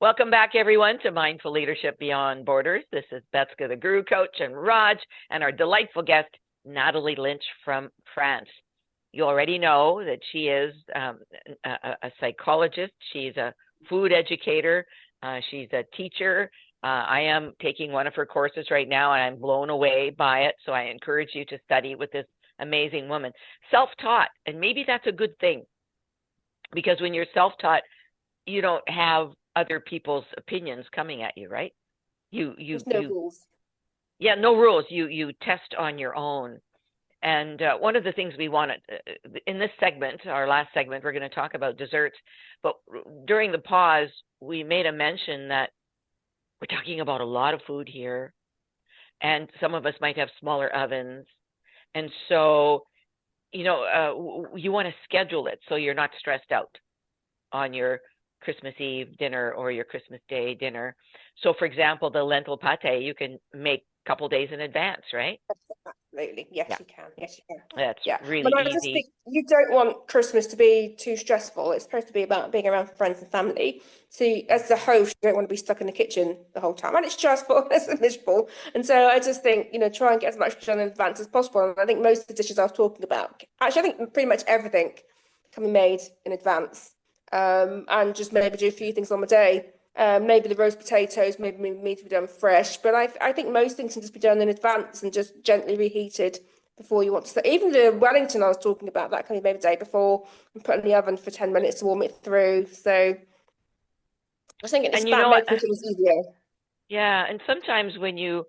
Welcome back, everyone, to Mindful Leadership Beyond Borders. This is Betska, the Guru Coach, and Raj, and our delightful guest, Natalie Lynch from France. You already know that she is a psychologist. She's a food educator. She's a teacher. I am taking one of her courses right now, and I'm blown away by it. So I encourage you to study with this amazing woman. Self-taught, and maybe that's a good thing, because when you're self-taught, you don't have other people's opinions coming at you, right? There's no rules. Yeah, no rules. You test on your own. And one of the things we wanted in this segment, our last segment, we're going to talk about desserts. But during the pause, we made a mention that we're talking about a lot of food here, and some of us might have smaller ovens. And so, you want to schedule it so you're not stressed out on your Christmas Eve dinner or your Christmas Day dinner. So, for example, the lentil pate, you can make a couple days in advance, right? Absolutely. Yes, you can. Yes, you can. That's really I easy. just think you don't want Christmas to be too stressful. It's supposed to be about being around friends and family. So as the host, you don't want to be stuck in the kitchen the whole time. And it's stressful, it's miserable. And so I just think, try and get as much done in advance as possible. And I think most of the dishes I was talking about, actually, I think pretty much everything can be made in advance. And just maybe do a few things on the day. Maybe the roast potatoes, maybe need to be done fresh. But I think most things can just be done in advance and just gently reheated before you want to start. Even the Wellington I was talking about, that can be made the day before and put in the oven for 10 minutes to warm it through. So I think it's about making things easier. Yeah, and sometimes when you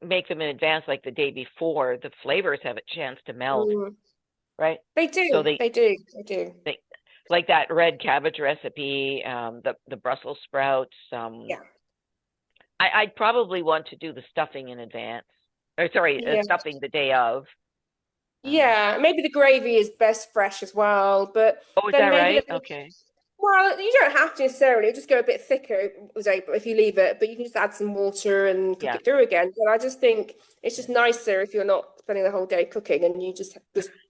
make them in advance, like the day before, the flavors have a chance to meld, right? They do. So they do. Like that red cabbage recipe, the Brussels sprouts. I'd probably want to do the stuffing in advance. Stuffing the day of. Yeah, maybe the gravy is best fresh as well. But is that right? Okay. Well, you don't have to necessarily. It'll just go a bit thicker if you leave it, but you can just add some water and cook it through again. But I just think it's just nicer if you're not spending the whole day cooking and you just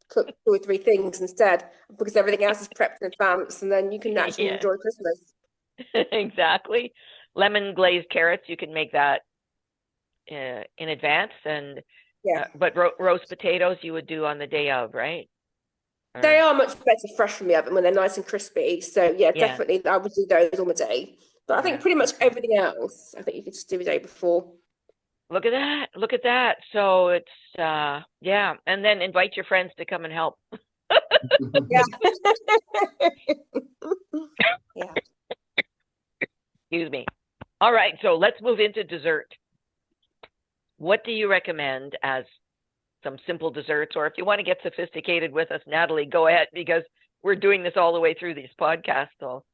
cook 2 or 3 things instead, because everything else is prepped in advance, and then you can actually enjoy Christmas. Exactly. Lemon glazed carrots, you can make that in advance, and but roast potatoes you would do on the day of, right? They are much better fresh from the oven when they're nice and crispy. So definitely I would do those on the day. But I think pretty much everything else, I think you could just do the day before. Look at that. So it's and then invite your friends to come and help. Yeah. Excuse me. All right, so let's move into dessert. What do you recommend as some simple desserts? Or if you want to get sophisticated with us, Natalie, go ahead, because we're doing this all the way through these podcasts. So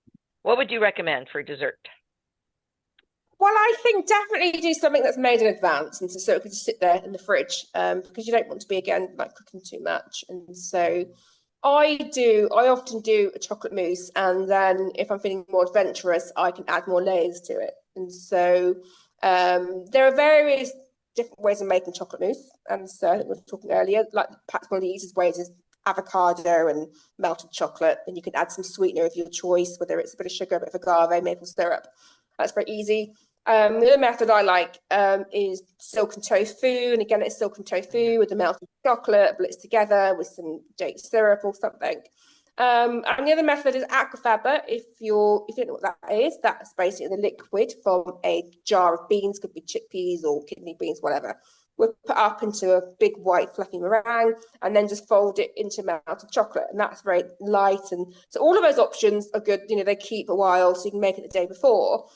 what would you recommend for dessert? Well, I think definitely do something that's made in advance, and so it could just sit there in the fridge, because you don't want to be, again, like cooking too much. And so I often do a chocolate mousse, and then if I'm feeling more adventurous, I can add more layers to it. And so there are various different ways of making chocolate mousse. And so I think we were talking earlier, like perhaps one of the easiest ways is avocado and melted chocolate. And you can add some sweetener of your choice, whether it's a bit of sugar, a bit of agave, maple syrup. That's very easy. The other method I like is silken tofu. And again, it's silken tofu with the melted chocolate, blitzed together with some date syrup or something. And the other method is aquafaba. If you don't know what that is, that's basically the liquid from a jar of beans, could be chickpeas or kidney beans, whatever. We'll put up into a big white fluffy meringue and then just fold it into melted chocolate. And that's very light. And so all of those options are good. They keep a while, so you can make it the day before.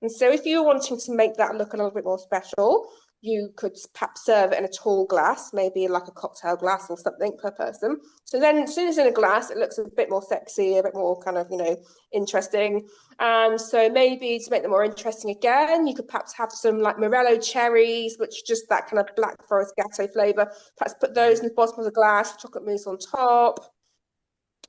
And so if you're wanting to make that look a little bit more special, you could perhaps serve it in a tall glass, maybe like a cocktail glass or something per person. So then as soon as it's in a glass, it looks a bit more sexy, a bit more kind of, interesting. And so maybe to make them more interesting again, you could perhaps have some like Morello cherries, which just that kind of Black Forest Gâteau flavor. Perhaps put those in the bottom of the glass, chocolate mousse on top.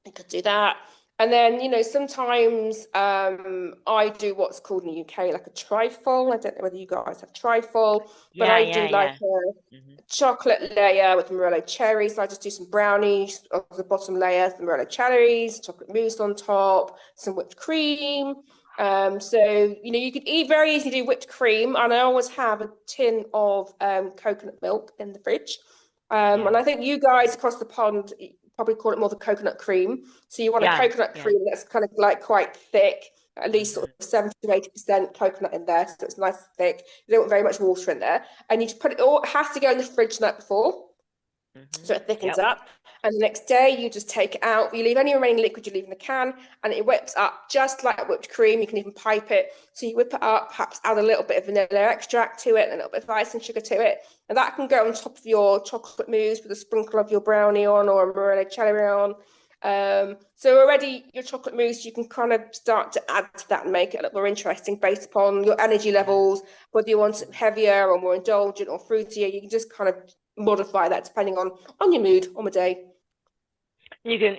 You could do that. And then, sometimes I do what's called in the UK like a trifle. I don't know whether you guys have trifle, but I do like a chocolate layer with Morello cherries. So I just do some brownies on the bottom layer, the Morello cherries, chocolate mousse on top, some whipped cream. So, you could very easily do whipped cream, and I always have a tin of coconut milk in the fridge. And I think you guys across the pond probably call it more the coconut cream. So you want a coconut cream that's kind of like quite thick, at least sort of 70 to 80% coconut in there, so it's nice and thick. You don't want very much water in there. And you put it all, it has to go in the fridge the night before, so it thickens up. And the next day you just take it out. You leave any remaining liquid you leave in the can, and it whips up just like whipped cream. You can even pipe it. So you whip it up, perhaps add a little bit of vanilla extract to it, and a little bit of icing sugar to it. And that can go on top of your chocolate mousse with a sprinkle of your brownie on, or a meringue cherry on. So already your chocolate mousse, you can kind of start to add to that and make it a little more interesting based upon your energy levels, whether you want it heavier or more indulgent or fruitier. You can just kind of modify that depending on your mood on the day. You can,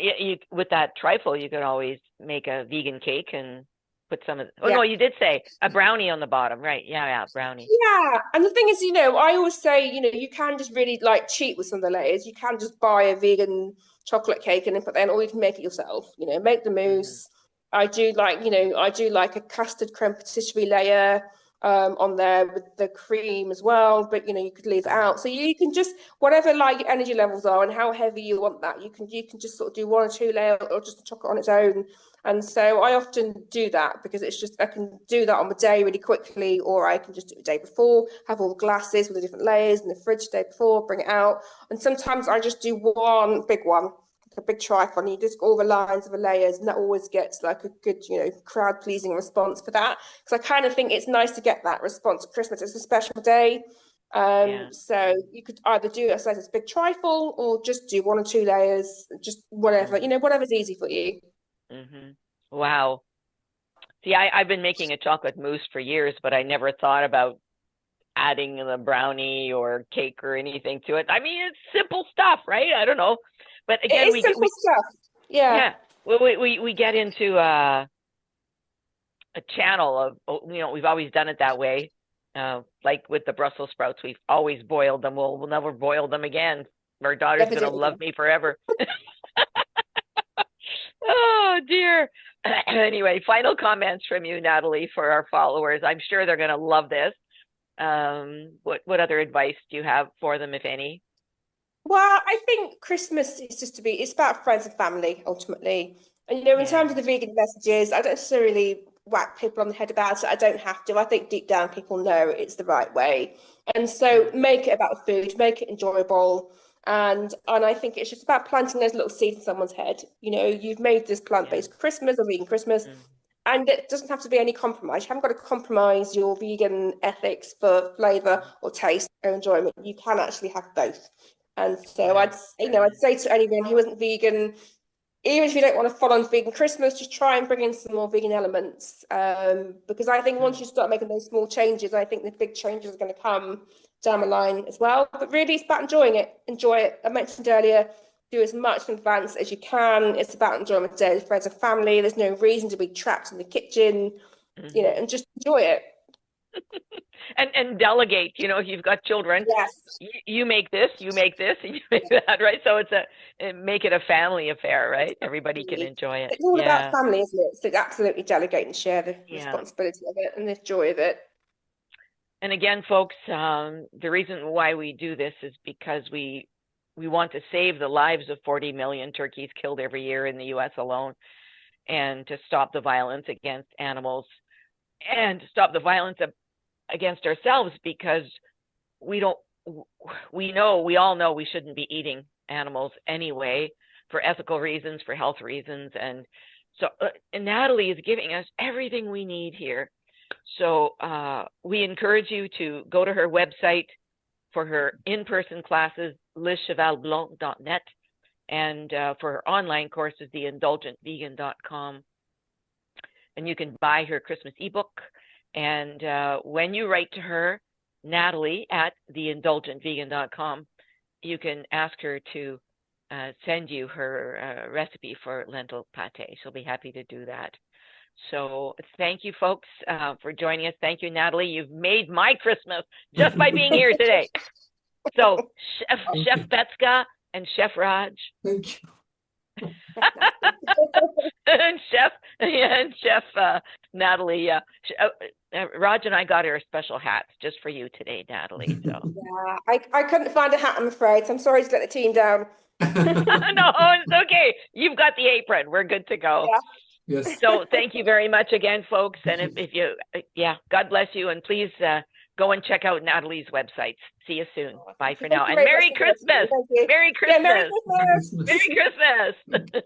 with that trifle, you can always make a vegan cake and put some of, no, you did say a brownie on the bottom, right? Yeah, brownie. Yeah, and the thing is, I always say, you can just really like cheat with some of the layers. You can just buy a vegan chocolate cake and then put that in, or you can make it yourself. Make the mousse. I do like a custard creme patisserie layer on there with the cream as well, but you could leave it out. So you can just, whatever like your energy levels are and how heavy you want that, you can just sort of do 1 or 2 layers, or just the chocolate on its own. And so I often do that because it's just, I can do that on the day really quickly, or I can just do it the day before, have all the glasses with the different layers in the fridge the day before, bring it out. And sometimes I just do one big one, a big trifle, and you just all the lines of the layers, and that always gets like a good, crowd pleasing response for that. Because I kind of think it's nice to get that response at Christmas. It's a special day. So you could either do it as a big trifle, or just do 1 or 2 layers, just whatever, whatever's easy for you. Wow. See, I've been making a chocolate mousse for years, but I never thought about adding the brownie or cake or anything to it. I mean, it's simple stuff, right? I don't know. But again, we stuff. Yeah. Well, we get into a channel of, we've always done it that way. Like with the Brussels sprouts, we've always boiled them. We'll never boil them again. Our daughter's going to love me forever. Oh, dear. Anyway, final comments from you, Natalie, for our followers. I'm sure they're going to love this. What other advice do you have for them, if any? Well, I think Christmas is it's about friends and family, ultimately. And, in terms of the vegan messages, I don't necessarily whack people on the head about it. I don't have to. I think deep down people know it's the right way. And so make it about food, make it enjoyable. And I think it's just about planting those little seeds in someone's head. You've made this plant-based Christmas or vegan Christmas, and it doesn't have to be any compromise. You haven't got to compromise your vegan ethics for flavor or taste or enjoyment. You can actually have both. And so I'd say to anyone who isn't vegan, even if you don't want to follow on vegan Christmas, just try and bring in some more vegan elements. Because I think once you start making those small changes, I think the big changes are going to come down the line as well. But really, it's about enjoying it. Enjoy it. I mentioned earlier, do as much in advance as you can. It's about enjoying the day with friends and family. There's no reason to be trapped in the kitchen, and just enjoy it. and delegate, if you've got children, you make this, and you make that, right? So make it a family affair, right? Everybody can enjoy it. It's all about family, isn't it? So absolutely delegate and share the responsibility of it and the joy of it. And again, folks, the reason why we do this is because we want to save the lives of 40 million turkeys killed every year in the U.S. alone, and to stop the violence against animals and stop the violence against ourselves, because we all know we shouldn't be eating animals anyway, for ethical reasons, for health reasons. And so Natalie is giving us everything we need here. So we encourage you to go to her website for her in-person classes, lizchevalblanc.net, and for her online courses, theindulgentvegan.com. And you can buy her Christmas ebook. And when you write to her, Natalie at theindulgentvegan.com, you can ask her to send you her recipe for lentil pate. She'll be happy to do that. So thank you, folks, for joining us. Thank you, Natalie. You've made my Christmas just by being here today. So Chef Betska and Chef Raj. Thank you. and Chef Natalie. Raj and I got her special hats just for you today, Natalie. So Yeah, I couldn't find a hat, I'm afraid. So I'm sorry to let the team down. no, it's okay. You've got the apron. We're good to go. Yeah. Yes. So thank you very much again, folks. And if you, God bless you. And please go and check out Natalie's websites. See you soon. Bye for now. And Merry Christmas. Thank you. Merry Yeah, Christmas. Merry Christmas. Merry Christmas.